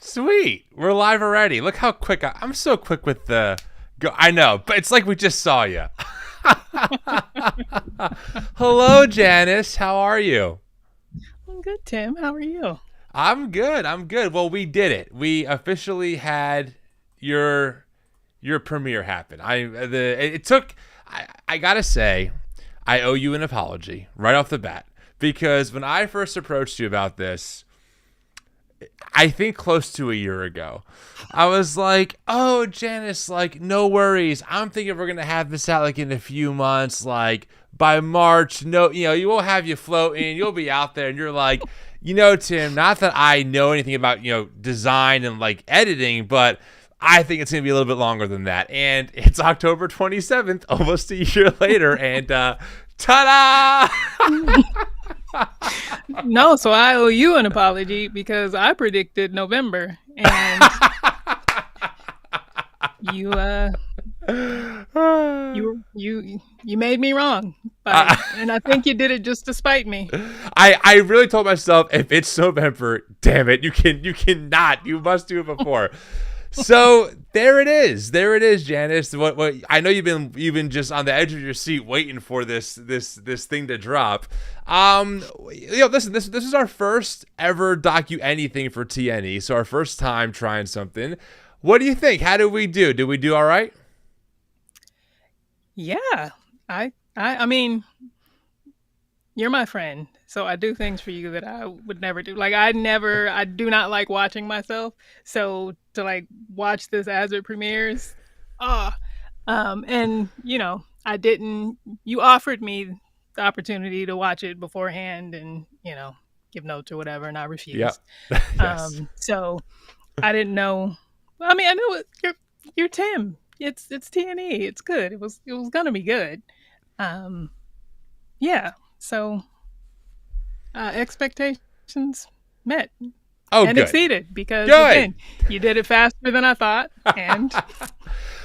Sweet. We're live already. Look how quick I'm so quick with the go. I know, but it's like we just saw you. Hello, Janice. How are you? I'm good, Tim. How are you? I'm good. I'm good. Well, we did it. We officially had your premiere happen. It took I got to say I owe you an apology right off the bat because when I first approached you about this, I think close to a year ago, I was like, oh, Janice, like, no worries. I'm thinking we're going to have this out like in a few months, like by March. No, you will have you floating. You'll be out there. And you're like, Tim, not that I know anything about, design and like editing, but I think it's going to be a little bit longer than that. And it's October 27th, almost a year later. And ta-da! No, so I owe you an apology because I predicted November, and you made me wrong, and I think you did it just to spite me. I really told myself if it's November, damn it, you cannot. You must do it before. So there it is, Janice. What I know you've been just on the edge of your seat waiting for this thing to drop. Listen, this is our first ever docu anything for TNE, so our first time trying something. What do you think? How did we do? Did we do all right? Yeah, I mean, you're my friend, so I do things for you that I would never do. Like I do not like watching myself. So to like watch this as it premieres, and I didn't. You offered me the opportunity to watch it beforehand, and give notes or whatever, and I refused. Yeah. Yes. So I didn't know. I mean, I know you're Tim. It's TNE. It's good. It was gonna be good. Yeah. So expectations met and good. Exceeded because again, you did it faster than I thought. And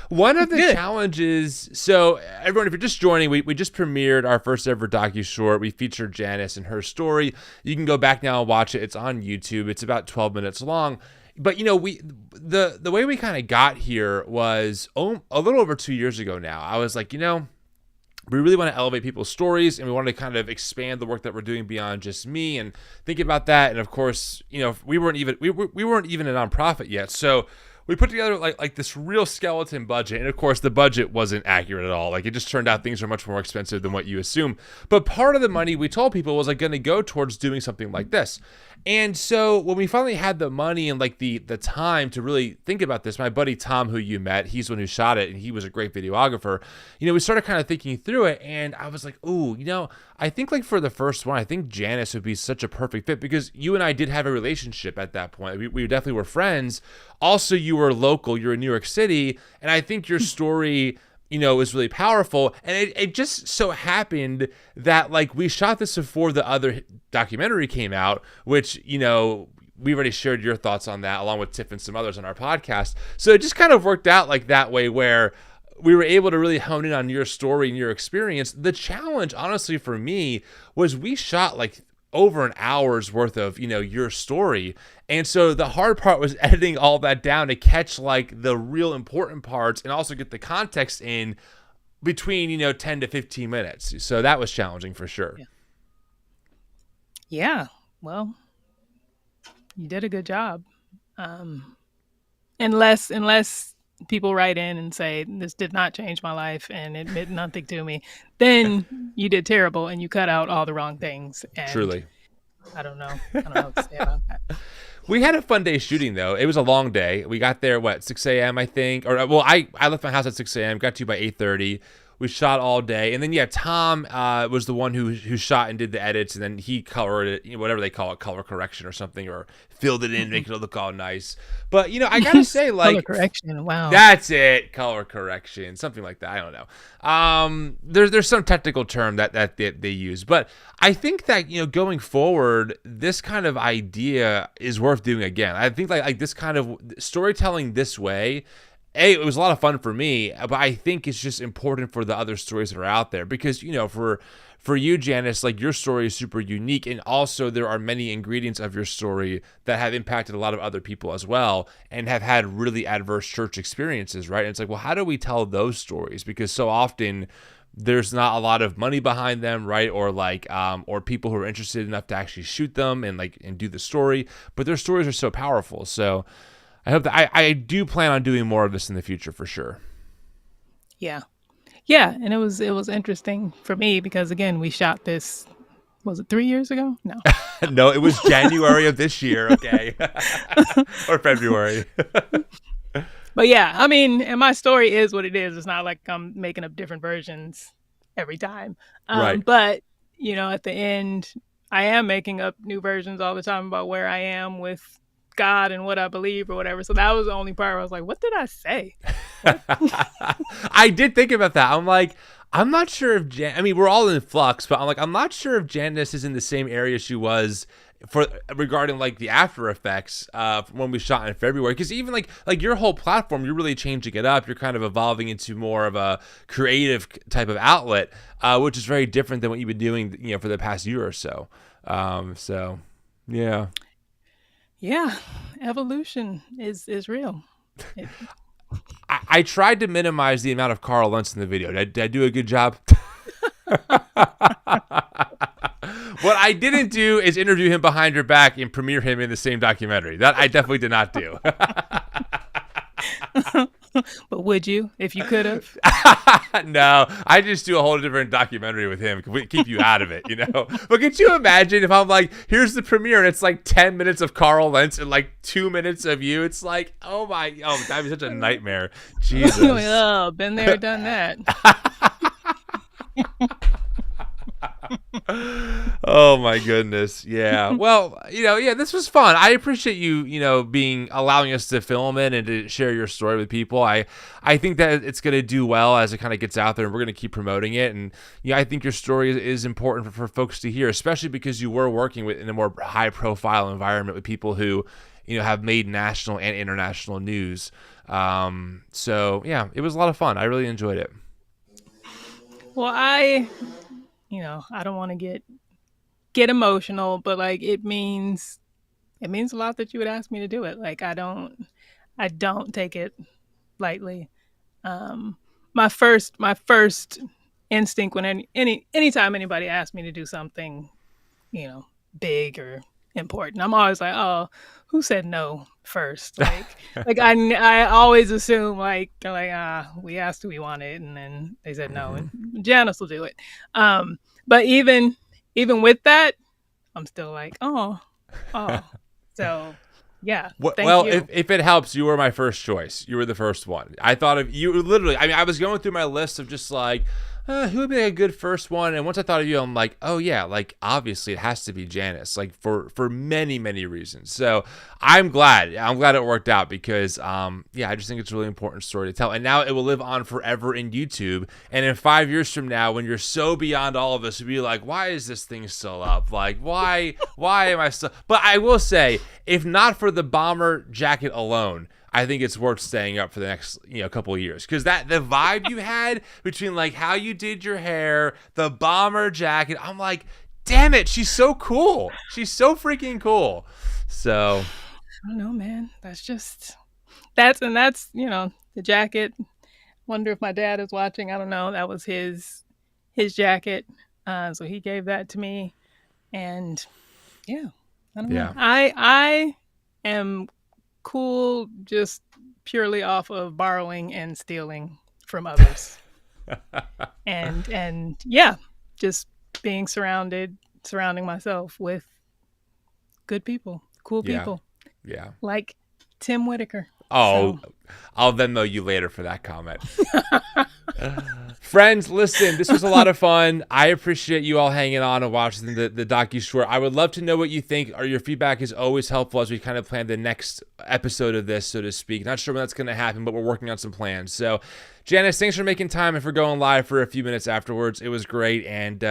one of the challenges, so everyone, if you're just joining, we just premiered our first ever docu-short. We featured Janice and her story. You can go back now and watch it. It's on YouTube. It's about 12 minutes long. But the way we kind of got here was a little over 2 years ago now. I was like, we really want to elevate people's stories, and we want to kind of expand the work that we're doing beyond just me and think about that. And of course, we weren't even a nonprofit yet, so we put together like this real skeleton budget. And of course, the budget wasn't accurate at all. Like it just turned out things are much more expensive than what you assume. But part of the money we told people was like going to go towards doing something like this. And so when we finally had the money and like the time to really think about this, my buddy Tom, who you met, he's the one who shot it, and he was a great videographer. We started kind of thinking through it, and I was like, ooh, I think like for the first one, I think Janice would be such a perfect fit because you and I did have a relationship at that point. We definitely were friends. Also, you were local, you're in New York City, and I think your story was really powerful. And it just so happened that like we shot this before the other documentary came out, which, we already shared your thoughts on that along with Tiff and some others on our podcast. So it just kind of worked out like that way where we were able to really hone in on your story and your experience. The challenge, honestly, for me was we shot like over an hour's worth of, your story. And so the hard part was editing all that down to catch like the real important parts and also get the context in between, 10 to 15 minutes. So that was challenging for sure. Yeah. Well, you did a good job. Unless people write in and say this did not change my life and it meant nothing to me, then you did terrible and you cut out all the wrong things. And truly, I don't know what to say about that. We had a fun day shooting though. It was a long day. We got there 6 a.m. I think, or well, I left my house at 6 a.m. Got to you by 8:30. We shot all day, and then Tom was the one who shot and did the edits, and then he colored it, whatever they call it, color correction or something, or filled it in, make it look all nice. But I gotta say, like color correction, wow, that's it, color correction, something like that. I don't know. There's some technical term that they use, but I think that going forward, this kind of idea is worth doing again. I think like this kind of storytelling this way. It was a lot of fun for me, but I think it's just important for the other stories that are out there because, for for you, Janice, like your story is super unique. And also there are many ingredients of your story that have impacted a lot of other people as well and have had really adverse church experiences, right? And it's like, well, how do we tell those stories? Because so often there's not a lot of money behind them, right? Or like, or people who are interested enough to actually shoot them and do the story, but their stories are so powerful. So I hope that I do plan on doing more of this in the future for sure. Yeah. Yeah. And it was interesting for me because again, we shot this, was it 3 years ago? No. No, it was January of this year. Okay. Or February. But yeah, I mean, and my story is what it is. It's not like I'm making up different versions every time. Right. But, you know, at the end, I am making up new versions all the time about where I am with God and what I believe or whatever. So that was the only part where I was like, what did I say? I did think about that. I'm like, I'm not sure if I mean, we're all in flux, but I'm like, I'm not sure if Janice is in the same area she was regarding like the after effects when we shot in February, because even like your whole platform, you're really changing it up. You're kind of evolving into more of a creative type of outlet, which is very different than what you've been doing, you know, for the past year or so. So yeah. Yeah, evolution is real. I tried to minimize the amount of Carl Lentz in the video. Did I do a good job? What I didn't do is interview him behind your back and premiere him in the same documentary. That I definitely did not do. But would you, if you could have? No, I just do a whole different documentary with him. Keep you out of it, you know? But could you imagine if I'm like, here's the premiere and it's like 10 minutes of Carl Lentz and like 2 minutes of you? It's like, oh, that'd be such a nightmare. Jesus. Oh, been there, done that. Oh my goodness. Yeah. Well, you know, yeah, this was fun. I appreciate you, you know, allowing us to film it and to share your story with people. I think that it's going to do well as it kind of gets out there, and we're going to keep promoting it. And yeah, I think your story is important for folks to hear, especially because you were working in a more high profile environment with people who, you know, have made national and international news. So yeah, it was a lot of fun. I really enjoyed it. Well, I don't want to get emotional, but like it means a lot that you would ask me to do it. Like I don't take it lightly. My first instinct when anytime anybody asks me to do something, you know, big or important, I'm always like, oh, who said no first? Like I always assume like we asked who we wanted and then they said no, and Janice will do it. But even with that, I'm still like, oh. So yeah. Well, if it helps, you were my first choice. You were the first one. I thought of you literally. I mean, I was going through my list of just like, who would be a good first one? And once I thought of you, I'm like, oh yeah, like obviously it has to be Janice, like for many, many reasons. So I'm glad it worked out because, yeah, I just think it's a really important story to tell. And now it will live on forever in YouTube. And in 5 years from now, when you're so beyond all of us, you'll be like, why is this thing still up? Like, why am I still? But I will say, if not for the bomber jacket alone, I think it's worth staying up for the next, you know, couple of years, because the vibe you had between like how you did your hair, the bomber jacket, I'm like, damn it, she's so cool. She's so freaking cool. So I don't know, man. That's you know, the jacket. Wonder if my dad is watching. I don't know. That was his jacket. So he gave that to me, and yeah, I don't know. I am cool just purely off of borrowing and stealing from others. and yeah, just being surrounding myself with good people, cool people. Yeah. Like Tim Whitaker. Oh, so. I'll Venmo you later for that comment. Friends, listen, this was a lot of fun. I appreciate you all hanging on and watching the docu-short. I would love to know what you think, or your feedback is always helpful as we kind of plan the next episode of this, so to speak. Not sure when that's going to happen, but we're working on some plans. So, Janice, thanks for making time and for going live for a few minutes afterwards. It was great, and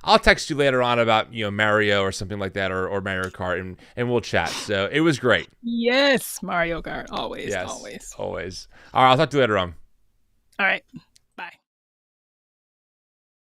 I'll text you later on about, you know, Mario or something like that, or Mario Kart, and we'll chat. So it was great. Yes, Mario Kart, always, yes, always. All right, I'll talk to you later on. All right.